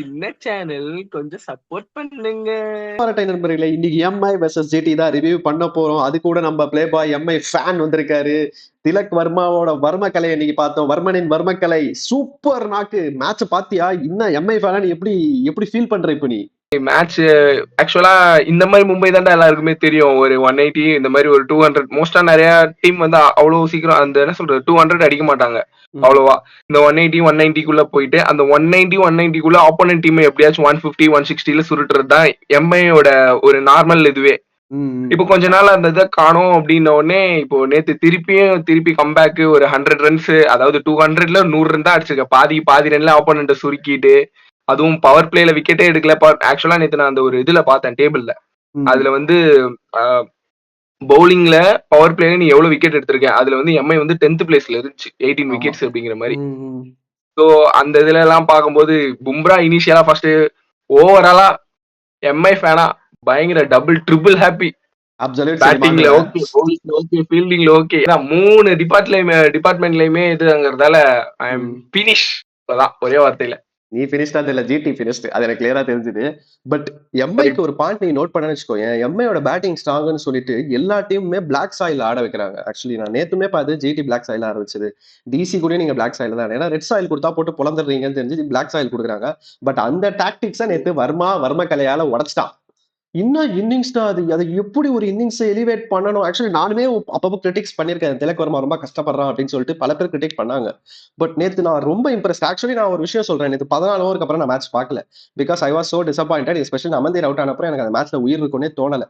சின்ன சேனல் கொஞ்சம் சப்போர்ட் பண்ணுங்க. பாராட்டை நண்பர்களே, இன்னைக்கு எம்ஐ வெர்சஸ் ஜிடி தான் ரிவ்யூ பண்ண போறோம். அது கூட நம்ம பிளே பாய் எம்ஐ ஃபேன் வந்திருக்காரு. திலக் வர்மாவோட வர்மக்கலை இன்னைக்கு பார்த்தோம். வர்மனின் வர்மக்கலை சூப்பர் நாக்கு. மேட்ச் பாத்தியா? இன்னும் எம்ஐ ஃபேனா நீ எப்படி எப்படி ஃபீல் பண்ற இப்ப நீ? மேட்ச் ஆக்சுவலா இந்த மாதிரி மும்பை தான்டா எல்லாருக்குமே தெரியும். ஒரு 180 இந்த மாதிரி ஒரு 200 மோஸ்டா நிறைய டீம் வந்து அவ்வளவு சீக்கிரம் அந்த என்ன சொல்றது 200 அடிக்க மாட்டாங்க அவ்வளவா. இந்த 180 190 போயிட்டு அந்த 190 190 ஆப்போனன்ட் டீம் எப்படியாச்சும் 150 160 சுருட்டுறது தான் எம்ஐயோட ஒரு நார்மல் இதுவே. இப்போ கொஞ்ச நாள் அந்த இதை காணும் அப்படின்ன உடனே இப்போ நேத்து திருப்பி கம்பேக் ஒரு 100 ரன்ஸ், அதாவது 200ல 100 ரன் தான் அடிச்சிருக்க. பாதி ரன்ல ஆப்போனண்ட்டை சுருக்கிட்டு, அதுவும் பவர் பிளேல விக்கெட்டே எடுக்கல. ஆக்சுவலா நேத்து நான் அந்த ஒரு இதுல பார்த்தேன் டேபிள்ல, அதுல வந்து பவுலிங்ல பவர் பிளேல நீ எவ்வளவு விக்கெட் எடுத்திருக்க, அதுல வந்து எம்ஐ வந்து 10th பிளேஸ்ல இருந்துச்சு 18 விக்கெட்ஸ் அப்படிங்கிற மாதிரி. ஸோ அந்த இதுல எல்லாம் பார்க்கும்போது பும்ரா இனிஷியலா ஃபர்ஸ்ட் ஓவராலா எம்ஐ ஃபேனா பயங்கர டபுள் ட்ரிபிள் ஹாப்பி. பேட்டிங்ல ஓகே, பவுலிங்ல ஓகே, ஃபீல்டிங்ல ஓகே. ஏன்னா 3 டிபார்ட்மெண்ட்லயுமே இதுங்கிறதால ஐ எம் பினிஷ். அதான் ஒரே வார்த்தையில. நீ பினிஷ்டா தெரியல, ஜிடி பினிஷ்ட். அது எனக்கு கிளியரா தெரிஞ்சுது. பட் எம்ஐக்கு ஒரு பாயிண்ட் நீ நோட் பண்ண வச்சுக்கோ, எம்ஐயோட பேட்டிங் ஸ்ட்ராங்னு சொல்லிட்டு எல்லா டீமுமே பிளாக் சாயில் ஆட வைக்கிறாங்க. ஆக்சுவலி நான் நேத்துமே பார்த்து ஜிடி பிளாக் சாயில் ஆரம்பிச்சது. டிசி கூட நீங்க பிளாக் சாயில் தான், ஏன்னா ரெட் சாயில் கொடுத்தா போட்டு புலந்துடுறீங்கன்னு தெரிஞ்சு பிளாக் சாயில் கொடுக்குறாங்க. பட் அந்த டாக்டிக்ஸை நேத்து வர்ம கலையால உடைச்சிட்டான். இன்னும் இன்னிங்ஸ் தான் அது. அதை எப்படி ஒரு இன்னிங்ஸ் எலிவேட் பண்ணணும். ஆக்சுவலி நானுமே அப்பப்போ கிரிட்டிக்ஸ் பண்ணியிருக்கேன். திலக் வர்மா ரொம்ப கஷ்டப்படுறான் அப்படின்னு சொல்லிட்டு பல பேர் கிரிட்டிக் பண்ணாங்க. பட் நேத்து நான் ரொம்ப இம்ப்ரெஸ். ஆக்சுவலி நான் ஒரு விஷயம் சொல்றேன், நேத்து 14 ஓவருக்கு அப்புறம் நான் மேட்ச் பார்க்கல. Because I was so disappointed. Especially அமந்தீர் அவுட் ஆன அப்புறம் எனக்கு அந்த மேட்ச்ல உயிர் இருக்குன்னே தோணல.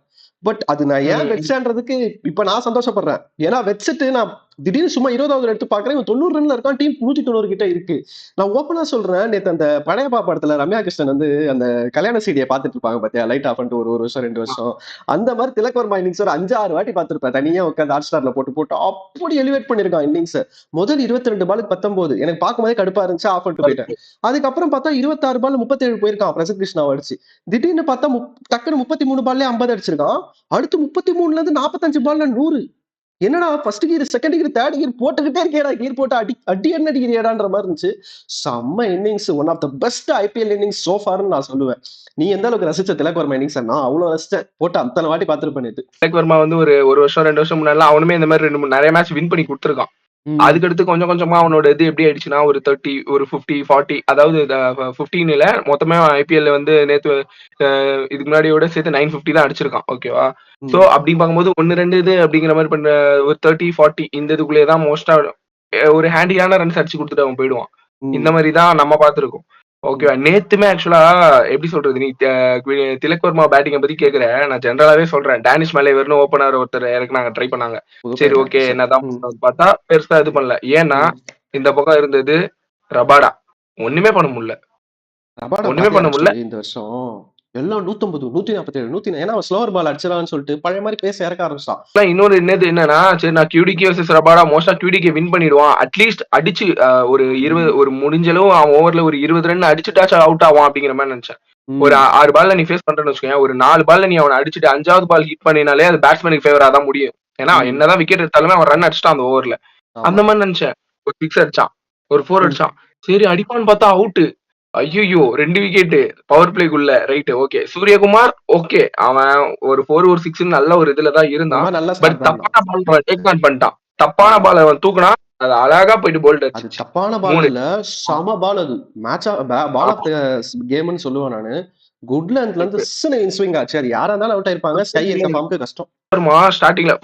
பட் அது நான் ஏன் வச்சேன்றதுக்கு இப்ப நான் சந்தோஷப்படுறேன். ஏன்னா வச்சுட்டு நான் திடீர்னு சும்மா 20வது எடுத்து பாக்குறேன், 90 ரன்ல இருக்கான், டீம் 190 கிட்ட இருக்கு. நான் ஓப்பனா சொல்றேன், நேத்து அந்த படையப்பா படத்துல ரம்யா கிருஷ்ணன் வந்து அந்த கல்யாண சீடியை பார்த்துட்டு இருப்பாங்க பாத்தியா, லைட் ஆஃப் பண்ணிட்டு ஒரு வருஷம் 2 வருஷம். அந்த மாதிரி திலக் வர்மா இன்னிங்ஸ் ஒரு 5-6 வாட்டி பார்த்திருப்பேன், தனியா உட்காந்து ஹாட் ஸ்டார்ல போட்டு அப்படி எலிவேட் பண்ணிருக்கான் இன்னிங்ஸ். முதல் 22 பாலுக்கு 19 எனக்கு பார்க்கும்போதே கடுப்பா இருந்துச்சு, ஆஃப் பண்ணிட்டு போயிட்டேன். அதுக்கப்புறம் பார்த்தா 26 பால் 37 போயிருக்கான் பிரசித் கிருஷ்ணா அடிச்சு. திடீர்னு பார்த்தா டக்குன்னு 33 பால்ல 50 அடிச்சிருக்கான். அடுத்து 33ல இருந்து 45 பால்ல 100. என்னடா first gear second gear third gear போட்டுக்கிட்டே இருக்கேடா, கியர் போட்டு அடி என்ன அடிக்கிறியடான்ற மாதிரி இருந்துச்சு. செம்ம innings, one of the best IPL innings so ஃபார்னு நான் சொல்லுவேன். நீ எந்த அளவுக்கு ரசிச்ச திலக் வர்மா இன்னிங்ஸ்? நான் அவ்வளவு ரசிச்சேன், போட்டு அத்தனை வாட்டி பார்த்திருப்பேன். திலக் வர்மா வந்து ஒரு வருஷம் 2 வருஷம் முன்னாடி அவனுமே இந்த மாதிரி நிறைய மேட்ச் வின் பண்ணி கொடுத்துருக்கான். அதுக்கடுத்து கொஞ்சம் கொஞ்சமா அவனோட இது எப்படி ஆயிடுச்சுன்னா ஒரு 30 ஒரு 50 40, அதாவது 15ல மொத்தமே ஐபிஎல் வந்து நேத்து இதுக்கு முன்னாடியோட சேர்த்து 950 தான் அடிச்சிருக்கான். ஓகேவா? சோ அப்படி பார்க்கும்போது 1-2 இது அப்படிங்கிற மாதிரி பண்ண ஒரு 30 40 இந்த இதுக்குள்ளேயேதான் மோஸ்டா ஒரு ஹேண்டியான ரன்ஸ் அடிச்சு கொடுத்துட்டு அவன் போயிடுவான். இந்த மாதிரி தான் நம்ம பார்த்திருக்கோம். ஓகேவா? நேத்துமே ஆக்சுவலா எப்படி சொல்றது, நீ திலக் வர்மா பேட்டிங்கை பத்தி கேக்குற, நான் ஜென்ரலாவே சொல்றேன். டேனிஷ் மலேவர்னு ஓப்பனர் ஒருத்தர் இறக்குனாங்க, ட்ரை பண்ணாங்க. சரி ஓகே என்னதான் பார்த்தா பெருசா இது பண்ணல. ஏன்னா இந்த பக்கம் இருந்தது ரபாடா, ஒண்ணுமே பண்ண முடியல. இந்த வருஷம் எல்லாம் 150 147 ஏன்னா ஸ்லோவர் பால் அடிச்சிடான்னு சொல்லிட்டு பழைய மாதிரி பேச இறக்க ஆரம்பிச்சான். இன்னொரு என்னன்னா, சரி நான் QDK வர்சஸ் ரபாடா மோஸ்டா QDK வின் பண்ணிடுவான், அட்லீஸ்ட் அடிச்சு ஒரு 20 ஒரு முடிஞ்சளவு அவன் ஓவர்ல ஒரு 20 ரன் அடிச்சுட்டாச்சும் அவுட் ஆவான் அப்படிங்கிற மாதிரி நினைச்சேன். ஒரு 6 பால்ல நீ ஃபேஸ் பண்றேன்னு வச்சுக்கோங்க, ஒரு 4 பால்ல நீ அவனை அடிச்சுட்டு 5வது பால் ஹிட் பண்ணினாலே அது பேட்ஸ்மேனுக்கு ஃபேவரா தான் முடியும். ஏன்னா என்னதான் விக்கெட் எடுத்தாலுமே அவன் ரன் அடிச்சிட்டான் அந்த ஓவர்ல. அந்த மாதிரி நினைச்சேன். ஒரு 6 அடிச்சான், ஒரு 4 அடிச்சான். சரி அடிப்பான்னு பார்த்தா அவுட். ஐயோ 2 விக்கெட் பவர் பிளேக்குள்ள. Right okay. சூரியகுமார் ஓகே, அவன் ஒரு 4 ஒரு 6 நல்ல ஒரு இதுலதான் இருந்தான். பட் தப்பான பால் டேக் ஆன் பண்ணிட்டான். தப்பான பால் அவன் தூக்குனா அது அழகா போயிட்டு போல்ட் அடிச்சு. தப்பான பால் இல்ல, சம பால். அது மேட்ச் பால் ஆஃப் தி கேம்னு சொல்லுவேன் நானு. குட் லென்த்ல இருந்து சின்ன இன்ஸ்விங் ஆச்சு. அது யாரா இருந்தாலும் அவுட் ஆயிருப்பாங்க. ஸ்கை இருக்க ஃபார்முக்கு கஷ்டம். ஸ்டார்டிங்ல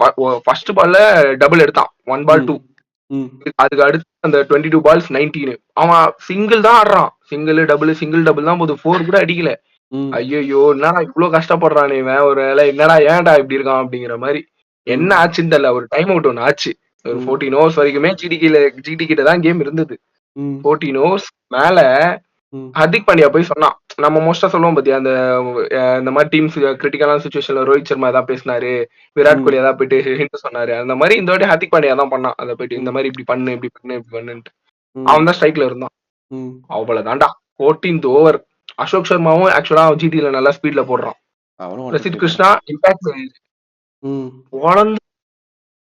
ஃபர்ஸ்ட் பால்ல டபுள் எடுத்தான், 1 பால் 2. அதுக்கு அடுத்து அந்த 22 பால்ஸ் 19. அவன் சிங்கிள் தான் ஆடுறான், சிங்கிள் டபுள் தான் போது, 4 கூட அடிக்கல. ஐயோ என்னடா இவ்வளவு கஷ்டப்படுறான் இவன், ஒரு வேலை என்னடா ஏன்டா இப்படி இருக்கான் அப்படிங்கிற மாதிரி. என்ன ஆச்சுன்னு தெரியல, ஒரு டைம் அவுட் ஒன்று ஆச்சு. ஒரு 14 ஓவர்ஸ் வரைக்குமே ஜிடி கிட்ட தான் கேம் இருந்தது. 14 ஓவர்ஸ் மேல ஹர்திக் பாண்டியா போய் சொன்னான். நம்ம மோஸ்டா சொல்லுவோம் பாத்தியா, அந்த மாதிரி டீம்ஸ் கிரிட்டிக்கலான சிச்சுவேஷன்ல ரோஹித் சர்மா ஏதாவது பேசினாரு, விராட் கோலி ஏதாவது போயிட்டு ஹிண்ட் சொன்னாரு, அந்த மாதிரி இந்த வாட்டி ஹர்திக் பாண்டியா தான் பண்ணான். அதை போயிட்டு இந்த மாதிரி இப்படி பண்ணுன்ட்டு அவன் தான் ஸ்ட்ரைக்ல இருந்தான். அவ்வளவுதான்டா 14th ஓவர். அசோக் சர்மாவும் ஆக்சுவலா ஜிடில நல்லா ஸ்பீட்ல போடுறான். பிரசித் கிருஷ்ணா இம்பாக்ட்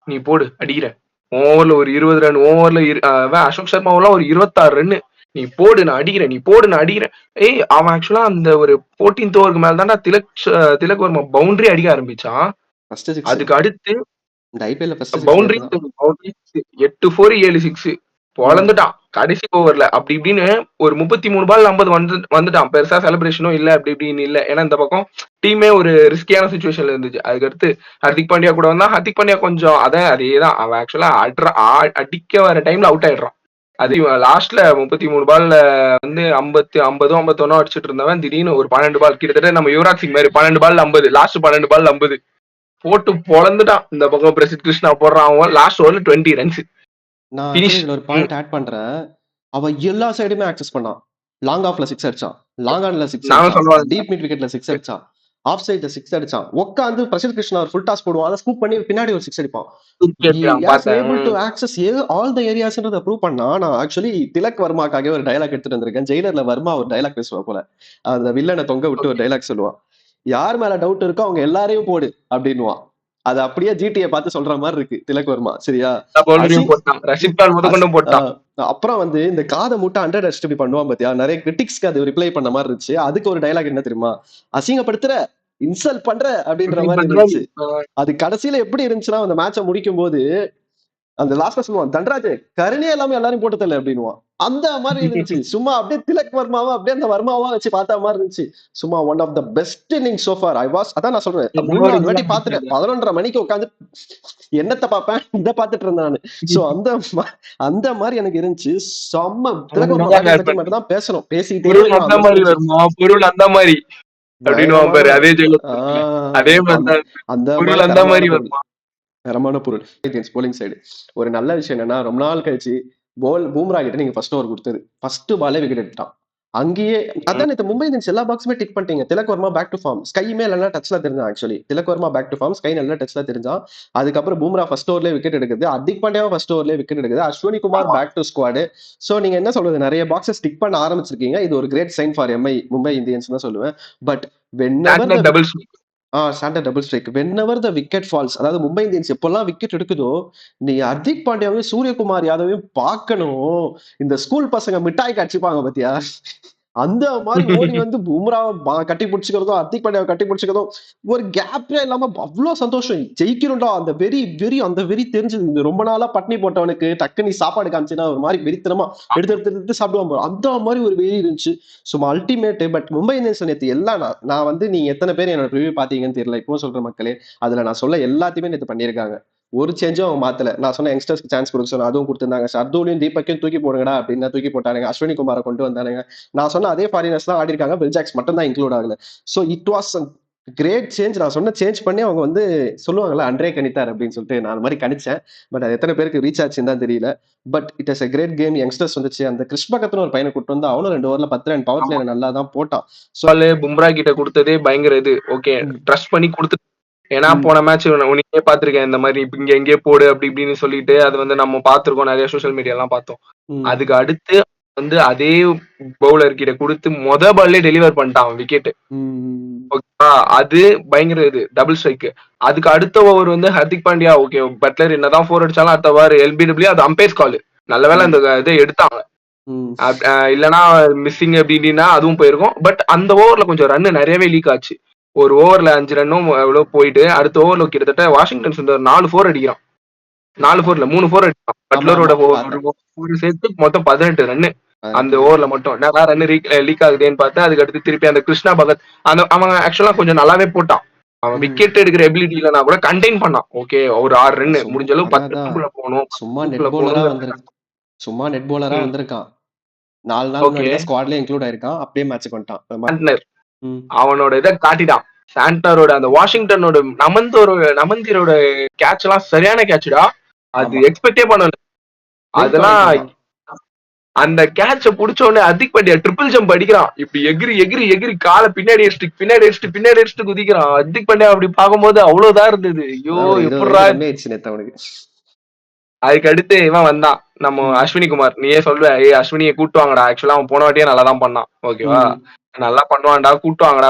நீ போடு அடிக்கிற ஓவர்ல ஒரு 20 ரன். ஓவர்ல அசோக் சர்மாவெல்லாம் ஒரு 26 ரன். நீ போடு நான் அடிக்கிறேன், நீ போடு நான் அடிக்கிறேன். ஏய் அவன் ஆக்சுவலா அந்த ஒரு 14th ஓவருக்கு மேல தான்டா திலக் வர்மா பவுண்டரி அடிக்க ஆரம்பிச்சான். ஃபர்ஸ்ட் சிக்ஸ் அதுக்கு அடுத்து இந்த ஐபிஎல்ல ஃபர்ஸ்ட் சிக்ஸ் பவுண்டரி நேத்து தான். 8 4 7 6 பொழந்துட்டான் கடைசி ஓவர்ல. அப்படி இப்படின்னு ஒரு 33 பால் 50 வந்துட்டான். பெருசா செலிப்ரேஷனும் இல்ல, அப்படி இப்படின்னு இல்ல. ஏன்னா இந்த பக்கம் டீமே ஒரு ரிஸ்கியான சுச்சுவேஷன்ல இருந்துச்சு. அதுக்கடுத்து ஹர்திக் பாண்டியா கூட வந்தா, ஹர்திக் பாண்டியா கொஞ்சம் அதேதான் அவன் ஆக்சுவலா அடிக்க வர டைம்ல அவுட் ஆயிடுறான். அது லாஸ்ட்ல 33 பால்ல வந்து 50 51 அடிச்சிட்டு இருந்தவன் திடீர்னு ஒரு 12 பால் கிட்டத்தட்ட நம்ம யுவராஜ் சிங் மாதிரி 12 பால் 50 லாஸ்ட் 12 பால் 50 போட்டு பொழந்துட்டான். இந்த பக்கம் பிரசித் கிருஷ்ணா போடுறான். அவன் லாஸ்ட் ஓவர்ல 20 ரன்ஸ். நான் இதுல ஒரு பாயிண்ட் ஆட் பண்றேன். அவன் எல்லா சைடுமே ஆக்சஸ் பண்ணான். லாங் ஆஃப்ல 6 அடிச்சான், லாங் ஆன்ல 6 அடிச்சான், டீப் மிட் விக்கெட்ல 6 அடிச்சான், ஆஃப் சைட்ல 6 அடிச்சான். உட்காந்து பிரசித் கிருஷ்ணா ஒரு ஃபுல் டாஸ் போடுவான், அதை ஸ்கூப் பண்ணி பின்னாடி ஒரு 6 அடிப்பான். Able to access all the ஏரியாஸ்ன்றத ப்ரூவ் பண்ணா. நான் ஆக்சுவலி திலக் வர்மாக்காக ஒரு டயலாக் எடுத்துட்டு வந்திருக்கேன். ஜெயிலர்ல வர்மா ஒரு டயலாக் பேசுவா போல, அந்த வில்லனை தொங்க விட்டு ஒரு டயலாக் சொல்லுவான். யார் மேல டவுட் இருக்கோ அவங்க எல்லாரையும் போடு அப்படின்னுவான். அது அப்படியே ஜிடியை பார்த்து சொல்ற மாதிரி இருக்கு திலக் வர்மா. சரியா? அப்புறம் வந்து இந்த காதை மூட்டை 100 அடிச்சுட்டு பண்ணுவான் பாத்தியா, நிறைய கிரிட்டிக்ஸ்க்கு அது ரிப்ளை பண்ண மாதிரி இருந்துச்சு. அதுக்கு ஒரு டயலாக் என்ன தெரியுமா? அசிங்கப்படுத்துற, இன்சல்ட் பண்ற அப்படின்ற மாதிரி இருந்துச்சு. அது கடைசியில எப்படி இருந்துச்சுன்னா, அந்த மேட்சை முடிக்கும் போது அந்த லாஸ்ட்ல சொல்லுவான், தண்டராஜ் கருணையே எல்லாமே எல்லாரும் போட்டு தரல அப்படின்னுவான். அந்த மாதிரி இருந்துச்சு. சும்மா அப்படியே திலக் வர்மாவா அப்படியே அந்த வர்மாவா வச்சு பார்த்த மாதிரி இருந்துச்சு. சும்மா one of the best inning so far. அதான் நான் சொல்றேன், 3 வாட்டி பாத்துட்டேன். 11:30 மணிக்கு உட்காந்து என்னத்தை பார்ப்பேன், இதை பார்த்துட்டு இருந்தேன் நானு. சோ அந்த மாதிரி எனக்கு இருந்துச்சு. செம்ம. திலக் வர்மா பத்தி மட்டும் தான் பேசணும், பேசிட்டே அந்த மாதிரி தரமான பொருள். போலிங் சைடு ஒரு நல்ல விஷயம் என்னன்னா, ரொம்ப நாள் கழிச்சு பூம்ரா கிட்ட நீங்க ஃபர்ஸ்ட் ஓவர் கொடுத்தது, ஃபர்ஸ்ட் பாலே விக்கெட் எடுத்தான். அங்கேயே அதான் இந்த மும்பை இந்தியன்ஸ் எல்லா பாக்ஸுமே டிக் பண்ணிட்டீங்க. Tilak Varma back to form, ஸ்கைமே நல்லா டச்ல தெரிஞ்சான். Actually Tilak Varma back to form, SKY நல்லா டச்ல தெரிஞ்சான். அதுக்கப்புறம் பூம்ரா ஃபர்ஸ்ட் ஓவர்லேயே விக்கெட் எடுக்குது, ஹர்திக் பாண்டியாவும் ஃபர்ஸ்ட் ஓவர்லேயே விக்கெட் எடுக்குது, Ashwani Kumar back to squad. So நீங்க என்ன சொல்றது, நிறைய பாக்ஸஸ் ஸ்டிக் பண்ண ஆரம்பிச்சிருக்கீங்க. இது ஒரு great sign for Mumbai Indians தான் சொல்லுவேன். But standard double strike whenever the wicket falls, அதாவது மும்பை இந்தியன்ஸ் எப்பெல்லாம் விக்கெட் எடுக்குதோ, நீ ஹர்திக் பாண்டியாவையும் சூரியகுமார் யாதவையும் பார்க்கணும். இந்த ஸ்கூல் பசங்க மிட்டாய் கடிச்சுப்பாங்க பாத்தியா, அந்த மாதிரி ஓடி வந்து பும்ராவை கட்டி பிடிச்சிக்கிறதும் ஹர்திக் பாண்டியாவை கட்டி பிடிச்சிக்கிறதும் ஒரு கேப்பே இல்லாம அவ்வளவு சந்தோஷம். ஜெயிக்கணும்டா அந்த வெறி தெரிஞ்சது. இந்த ரொம்ப நாளா பட்னி போட்டவனுக்கு டக்கு நீ சாப்பாடு காமிச்சுன்னா ஒரு மாதிரி வெறித்தனமா எடுத்து சாப்பிடுவான், அந்த மாதிரி ஒரு வெறி இருந்துச்சு. சும்மா அல்டிமேட். பட் மும்பை இந்தியன்ஸ் நேற்று எல்லாம் நான் வந்து நீங்க எத்தனை பேர் என்னோட ரிவ்யூ பாத்தீங்கன்னு தெரியல, இப்போ சொல்ற மக்களே, அதுல நான் சொல்ல எல்லாத்தையுமே நேற்று பண்ணியிருக்காங்க. ஒரு சேஞ்சும் அவங்க மாத்தல. நான் சொன்ன யங்ஸ்டர்ஸ்க்கு சான்ஸ் கொடுக்க சொன்ன, அதுவும் கொடுத்திருந்தாங்க. ஷர்தூலையும் தீபக்கையும் தூக்கி போடுங்கடா அப்படின்னு தூக்கி போட்டானுங்க. அஸ்வினி குமாரை கொண்டு வந்தானுங்க. நான் சொன்ன அதே ஃபாரினர்ஸ் தான் ஆடி இருக்காங்க, வில்ஜாக்ஸ் மட்டும் தான் இன்க்ளூட் ஆகல. So it was great change. நான் சொன்ன சேஞ்ச் பண்ணி அவங்க வந்து சொல்லுவாங்கல்ல அன்றே கணித்தார் அப்படின்னு சொல்லிட்டு, நான் அந்த மாதிரி கணிச்சேன். பட் அது எத்தனை பேருக்கு ரீச் ஆச்சுன்னு தான் தெரியல. But it is a great game. Youngsters வந்துச்சு. அந்த கிருஷ்ணபகத்னு ஒரு பையனை கூட்டு வந்து அவனும் 2 ஓவர்ல 10 ரன் பவர் பிளேல நல்லா தான் போட்டான். பும்ரா கிட்ட கொடுத்ததே பயங்கர இது. ஓகே ட்ரஸ்ட் பண்ணி கொடுத்து, ஏன்னா போன மேட்ச் உனக்கே பாத்திருக்கேன், இந்த மாதிரி இங்க எங்கே போடு அப்படி இப்படின்னு சொல்லிட்டு அது வந்து நம்ம பாத்துருக்கோம், நிறைய சோசியல் மீடியா எல்லாம் பார்த்தோம். அதுக்கு அடுத்து வந்து அதே பவுலர் கிட்ட கொடுத்து பால்லே டெலிவர் பண்ணிட்டான் விக்கெட். அது பயங்கர இது டபுள் ஸ்ட்ரைக். அதுக்கு அடுத்த ஓவர் வந்து ஹர்திக் பாண்டியா ஓகே பட்லர் என்னதான் 4 அடிச்சாலும் அடுத்த ஓவர் எல்பிடபிள்யூ, அது அம்பேர் கால். நல்ல வேலை இந்த இதை எடுத்தாங்க, இல்லைன்னா மிஸ்ஸிங் அப்படின்னா அதுவும் போயிருக்கும். பட் அந்த ஓவர்ல கொஞ்சம் ரன் நிறையவே லீக் ஆச்சு. ஒரு ஓவர்ல 5 ரன்னும் எவ்வளவு போயிட்டு, அடுத்த ஓவர்ல கிட்டத்தட்ட வாஷிங்டன் சுந்தர் 4 4 அடிக்கிறான். 4 4 இல்ல 3 4 அடிக்கிறான். பட்லரோட சேர்த்து மொத்தம் 18 ரன்னு அந்த ஓவர்ல மட்டும். நான் ரன் லீக் ஆகுதுன்னு பார்த்தேன். அதுக்கு அடுத்து திருப்பி அந்த கிருஷ்ணா பகத் அவன் ஆக்சுவலா கொஞ்சம் நல்லாவே போட்டான். அவன் விக்கெட் எடுக்கிற எபிலிட்டி இல்லைன்னா கூட கண்டெயின் பண்ணான். ஓகே ஒரு 6 ரன் முடிஞ்ச அளவு 10 ரன்குள்ள போகணும். சும்மா நெட் போலரா வந்திருக்கான். 4 நாள் முன்னாடி ஸ்குவாட்ல இன்க்ளூட் ஆயிருக்கான். அப்படியே மேட்ச்க்கு வந்துட்டான். அவனோட இதை காட்டிட்டான். சாண்டனரோட அந்த வாஷிங்டனோட நமந்தீரோட கேட்ச் எல்லாம் சரியான கேட்ச்டா. அது எக்ஸ்பெக்டே பண்ணல. அதெல்லாம் அந்த கேட்ச புடிச்ச உடனே ஹர்திக் பாண்டியா ட்ரிபிள் ஜம்ப் அடிக்கிறான். இப்படி எகிரி எகிரி எகிரி காலை பின்னாடி அடிச்சுட்டு குதிக்கிறான். ஹர்திக் பாண்டியா அப்படி பார்க்கும்போது அவ்வளவுதான் இருந்தது. ஐயோ எப்படா. அதுக்கு அடுத்து இவன் வந்தான், நம்ம அஸ்வினி குமார். நீயே சொல்ற, அஸ்வினியை கூட்டு வாங்கடா. ஆக்சுவலா அவன் போன வாட்டியே நல்லா தான் பண்ணான். ஓகேவா, நல்லா பண்ணுவான்டா, கூட்டு வாங்கடா.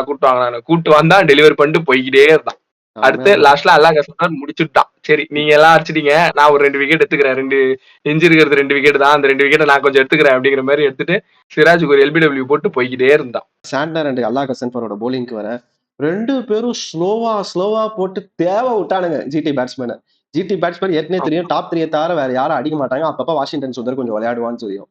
கூட்டு வந்தா டெலிவரி பண்ணிட்டு போய்கிட்டே இருந்தான். அடுத்து லாஸ்ட்ல அல்லாஹ் சொன்னார் முடிச்சுட்டான். சரி நீங்க எல்லாம் அடிச்சிட்டீங்க, நான் ஒரு 2 விக்கெட் எடுத்துக்கிறேன். 2 எஞ்சி இருக்கிறது 2 விக்கெட் தான். அந்த 2 விக்கெட்ட நான் கொஞ்சம் எடுத்துக்கிறேன் அப்படிங்கிற மாதிரி எடுத்துட்டு சிராஜுக்கு ஒரு எல்பிடபிள்யூ போட்டு போய்கிட்டே இருந்தான். சாண்ட்னர் அண்ட் அல்லாஹ் ஹசன்பரோட போலிங்க்கு வர 2 பேரும் ஸ்லோவா போட்டு தேவை விட்டானுங்க ஜிடி பேட்ஸ்மேனை. ஜிடி பேட்ஸ்மேன் ஏற்கனவே தெரியும் டாப் 3 தவிர வேற யாரும் அடிக்க மாட்டாங்க. அப்பப்ப வாஷிங்டன் சுந்தர் கொஞ்சம் விளையாடுவான்னு தெரியும்.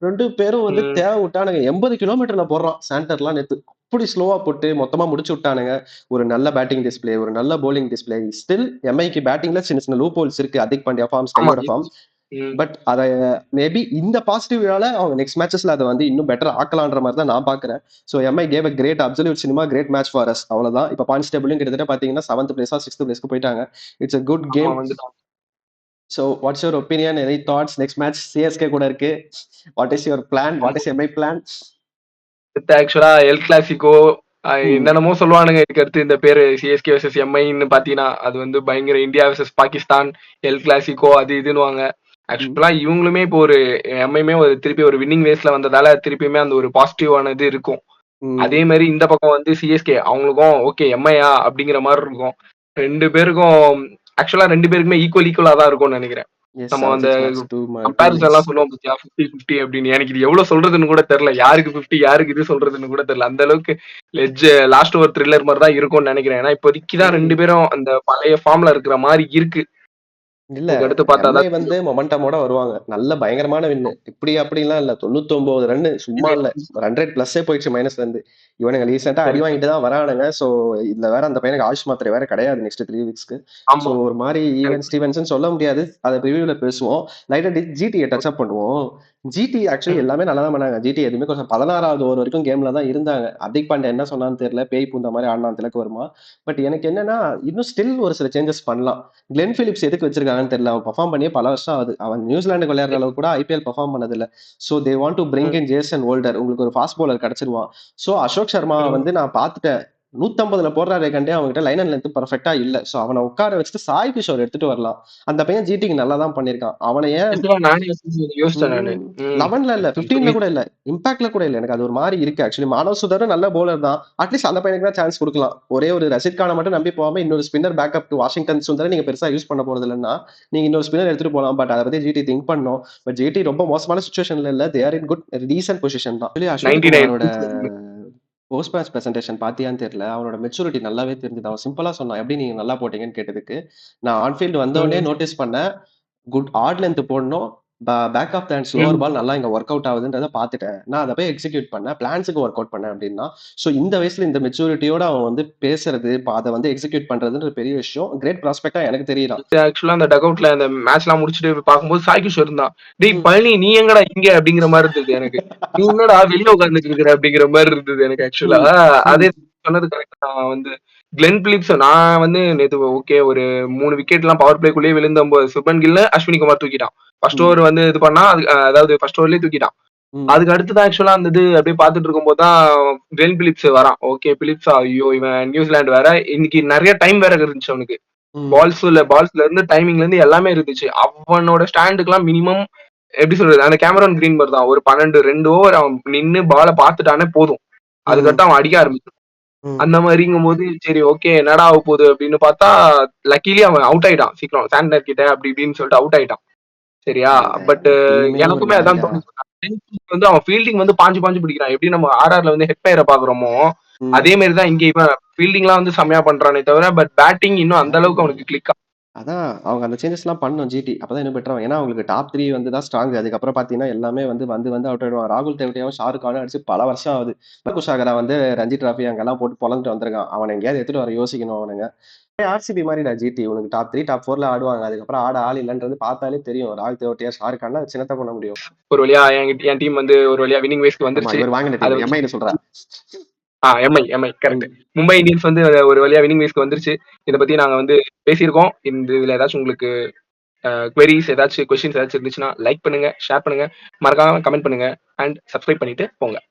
2 பேரும் வந்து தேவை விட்டானுங்க. 80 கிலோமீட்டர்ல போடுறான் சாண்டர்லாம் நேத்து. அப்படி ஸ்லோவா போட்டு மொத்தமா முடிச்சு விட்டானுங்க. ஒரு நல்ல பேட்டிங் டிஸ்பிளே, ஒரு நல்ல போலிங் டிஸ்பிளே. ஸ்டில் எம்ஐக்கு பேட்டிங்ல சின்ன சின்ன லூப் ஹோல்ஸ் இருக்கு. அதிக் பாண்டியா ஃபார்ம், ஸ்கையோட ஃபார்ம். பட் அத மேபி இந்த பாசிட்டிவ்னால அவங்க நெக்ஸ்ட் மேட்சஸ்ல அதை வந்து இன்னும் பெட்டர் ஆக்கலான்ற மாதிரி தான் நான் பாக்குறேன். So MI gave a great absolute cinema, great match for us. அவ்வளவுதான். இப்போ பாயிண்ட்ஸ் டேபிளும் கிட்டத்தட்ட பாத்தீங்கன்னா 7th பிளேஸா 6th பிளேஸ்க்கு போயிட்டாங்க. It's a good game. So what's your opinion, any thoughts? Next match CSK கூட இருக்கு. What is your plan? What is Mi plan? ஆக்சுவலா L Clasico என்னென்னமோ சொல்லுவானுங்க. இதுக்கு அடுத்து இந்த பேரு சிஎஸ்கே வர்சஸ் எம்ஐன்னு பாத்தீங்கன்னா அது வந்து பயங்கர India versus Pakistan L Clasico அது இதுன்னு. ஆக்சுவலா இவங்களுமே இப்போ ஒரு எம்ஐமே ஒரு திருப்பி ஒரு வின்னிங் வேஸ்ல வந்ததால திருப்பியுமே அந்த ஒரு பாசிட்டிவானது இருக்கும். அதே மாதிரி இந்த பக்கம் வந்து சிஎஸ்கே அவங்களுக்கும் ஓகே எம்ஐயா அப்படிங்கிற மாதிரி இருக்கும். 2 பேருக்கும் ஆக்சுவலா 2 பேருக்குமே ஈக்குவலா தான் இருக்கும்னு நினைக்கிறேன். நம்ம அந்த கம்பேரிசன் எல்லாம் சொல்லுவோம் பத்தியா 50-50 அப்படின்னு. எனக்கு இது எவ்வளவு சொல்றதுன்னு கூட தெரியல. யாருக்கு 50 யாருக்கு இது சொல்றதுன்னு கூட தெரியல. அந்த அளவுக்கு லாஸ்ட் ஓவர் த்ரில்லர் மாதிரி தான் இருக்கும்னு நினைக்கிறேன். ஏன்னா இப்போதைக்குதான் 2 பேரும் அந்த பழைய ஃபார்ம்ல இருக்கிற மாதிரி இருக்கு. இல்ல எம்ஐ வந்து மொமெண்டமோட வருவாங்க. நல்ல பயங்கரமான வின்னு. இப்படி அப்படிலாம் இல்ல. 99 ரன் சும்மா இல்ல. 100 பிளஸ்ஸே போயிடுச்சு மைனஸ்ல இருந்து. இவனுங்க ரீசெண்டா அடி வாங்கிட்டு தான் வரானுங்க. சோ இதுல வேற அந்த பையனுக்கு ஆயுஷ் மாத்திரை வேற கிடையாது நெக்ஸ்ட் 3 வீக்ஸ்க்கு. சோ ஒரு மாதிரி ஈவன் ஸ்டீவன்சன் சொல்ல முடியாது. அதை ரிவ்யூல பேசுவோம். லைட்டா ஜிடியை டச் அப் பண்ணுவோம். ஜிடி ஆக்சுவலி எல்லாமே நல்லா தான் பண்ணாங்க. ஜிடி எதுவுமே கொஞ்சம் 16வது ஓவர் வரைக்கும் கேம்ல தான் இருந்தாங்க. அதிக் பாண்டே என்ன சொன்னான்னு தெரியல. பேய் பூந்த மாதிரி ஆடினா திலக்கு வருமா. பட் எனக்கு என்னன்னா இன்னும் ஸ்டில் ஒரு சில சேஞ்சஸ் பண்ணலாம். கிளென் பிலிப்ஸ் எதுக்கு வச்சிருக்காங்கன்னு தெரியல. அவன் பெர்ஃபார்ம் பண்ணியே பல வருஷம் ஆகுது. அவன் நியூசிலாந்துக்கு விளையாடுற அளவுக்கு கூட ஐபிஎல் பெர்ஃபார்ம் பண்ணது இல்ல. So they want to bring in Jason Holder. உங்களுக்கு ஒரு ஃபாஸ்ட் பவுலர் கிடைச்சிருவான். சோ அசோக் சர்மா வந்து நான் பார்த்துட்டேன். 150ல போடுறாரு கண்டே அவங்ககிட்ட லைன் அண்ட் லென்த் பர்ஃபெக்டா இல்ல. சோ அவனை உட்கார வச்சுட்டு சாய் கிஷோர் எடுத்துட்டு வரலாம். அந்த பையன் ஜிடிக்கு நல்லா தான் பண்ணிருக்கான். அவனை ஏன் 11ல இல்ல 15ல கூட இல்ல, இம்பாக்ட்ல கூட இல்ல. எனக்கு அது ஒரு மாதிரி இருக்கு. ஆக்சுவலி மானவ் சுதரும் நல்ல பவுலர் தான். அட்லீஸ்ட் அந்த பையனுக்கு தான் சான்ஸ் கொடுக்கலாம். ஒரே ஒரு ரஷித் கானை மட்டும் நம்பி போகாம இன்னொரு ஸ்பின்னர் பேக்கப் டு வாஷிங்டன் சுந்தரை நீங்க பெருசா யூஸ் பண்ண போறது இல்லைன்னா நீங்க இன்னொரு ஸ்பின்னர் எடுத்துட்டு போகலாம். பட் அதை பத்தி ஜிடி திங்க் பண்ணோம். பட் ஜிடி ரொம்ப மோசமான சுச்சுவேஷன்ல இல்ல. They are in good decent position தான். அஸ்வின் குமாரோட போஸ்ட் மேட்ச் பிரசன்டேஷன் பாத்தியான்னு தெரியல. அவனோட மெச்சூரிட்டி நல்லாவே தெரிஞ்சது. அவன் சிம்பிளா சொன்னான், எப்படி நீங்க நல்லா போட்டீங்கன்னு கேட்டதுக்கு நான் ஆன்ஃபீல்டு வந்தவொடனே நோட்டீஸ் பண்ணேன். குட் ஆட் லென்த் போடணும், back of the hand slower ball நல்லா இங்க ஒர்க் அவுட் ஆகுதுன்றத பாத்துட்டேன். நான் அதை போய் எக்ஸிக்யூட் பண்ணேன், பிளான்ஸுக்கு ஒர்க் அவுட் பண்ணேன் அப்படின்னா. ஸோ இந்த வயசுல இந்த மெச்சூரிட்டியோட அவன் வந்து பேசுறது, அதை வந்து எக்ஸிக்யூட் பண்றதுன்ற பெரிய விஷயம். கிரேட் ப்ராஸ்பெக்டா எனக்கு தெரியலாம். ஆக்சுவலா அந்த டக் அவுட்ல அந்த மேட்ச் எல்லாம் முடிச்சுட்டு பார்க்கும்போது சாய் கிஷோர் இருந்தான். டேய் பழனி நீ எங்கடா இங்க அப்படிங்கிற மாதிரி இருந்தது எனக்கு. நீ என்னடா வெளில உட்காந்துட்டு இருக்கிற அப்படிங்கிற மாதிரி இருந்தது எனக்கு. ஆக்சுவலா அதே சொன்னது கரெக்ட். நான் வந்து கிளென் பிலிப்ஸ் நான் வந்து நேத்து ஓகே ஒரு 3 விக்கெட் எல்லாம் பவர் பிளேக்குள்ளேயே விழுந்தம்போது சுபன் கில்ல அஸ்வினி குமார் தூக்கிட்டான். ஃபர்ஸ்ட் ஓவர் வந்து இது பண்ணா அதாவது ஃபர்ஸ்ட் ஓவர்லயே தூக்கிட்டான். அதுக்கு அடுத்துதான் ஆக்சுவலா அந்த இது அப்படியே பாத்துட்டு இருக்கும் போதுதான் கிளென் பிலிப்ஸ் வரான். ஓகே பிலிப்ஸ் ஐயோ இவன் நியூசிலாந்து வேற இன்னைக்கு நிறைய டைம் வேற இருந்துச்சு அவனுக்கு. பால்ஸ்ல இருந்து டைமிங்ல இருந்து எல்லாமே இருந்துச்சு. அவனோட ஸ்டாண்டுக்கு எல்லாம் மினிமம் எப்படி சொல்றது அந்த கேமரான் கிரீன் மாதிரி தான் ஒரு 12 ஓவர் அவன் நின்னு பால பாத்துட்டானே போதும். அதுக்கடுத்து அவன் அடிக்க ஆரம்பிச்சான். அந்த மாதிரிங்கும் போது சரி ஓகே என்னடா ஆக போகுது அப்படின்னு பார்த்தா லக்கிலி அவன் அவுட் ஆயிட்டான் சீக்கிரம் சாண்டர் கிட்ட அப்படி இப்படின்னு சொல்லிட்டு அவுட் ஆயிட்டான். சரியா? பட் எனக்குமே அதான் வந்து அவன் ஃபீல்டிங் வந்து பாஞ்சு பிடிக்கிறான். எப்படி நம்ம ஆர்ஆர்ல வந்து ஹெட் ஃபயரை பாக்குறோமோ அதே மாதிரி தான் இங்க இவன் ஃபீல்டிங் எல்லாம் வந்து செம்மையா பண்றானே தவிர பட் பேட்டிங் இன்னும் அந்த அளவுக்கு அவனுக்கு கிளிக். அதான் அவங்க அந்த சேஞ்சஸ் எல்லாம் பண்ணும் ஜிடி. அப்பதான் இன்னும் பெட்டர். ஏன்னா அவங்களுக்கு டாப் 3 வந்து தான் ஸ்ட்ராங். அதுக்கப்புறம் பாத்தீங்கன்னா எல்லாமே வந்து அவுட் ஆயிடுவாங்க. ராகுல் தேவட்டையாவும் ஷாருக் கானும் அடிச்சு பல வருஷம் ஆகுது. குஷாகரா வந்து ரஞ்சி டிராஃபி அங்கெல்லாம் போட்டு பொழந்துட்டு வந்திருக்கான். அவனை எங்கேயாவது எடுத்துட்டு வர யோசிக்கணும் அவனுங்க. ஆர்சிபி மாதிரிடா ஜிடி. உனக்கு டாப் 3 டாப் 4ல ஆடுவாங்க. அதுக்கப்புறம் ஆட ஆள் இல்லைன்றது பார்த்தாலே தெரியும். ராகுல் தேவட்டையா ஷாருக் கானா சின்னத்த பண்ண முடியும். ஒரு வழியா என் டீம் வந்து ஒரு வழியா வின்னிங் வேஸ்க்கு வந்துருச்சு. இவர் வாங்கின டீம் எம்ஐ சொல்றா. MI correct. மும்பை இந்தியன்ஸ் வந்து ஒரு வழியா வின்னிங் வேஸ்க்கு வந்துருச்சு. இதை பத்தி நாங்க வந்து பேசியிருக்கோம். இதுல ஏதாச்சும் உங்களுக்கு குவெரிஸ் ஏதாச்சும் கொஸ்டின்ஸ் ஏதாச்சும் இருந்துச்சுன்னா லைக் பண்ணுங்க, ஷேர் பண்ணுங்க, மறக்காம கமெண்ட் பண்ணுங்க அண்ட் சப்ஸ்கிரைப் பண்ணிட்டு போங்க.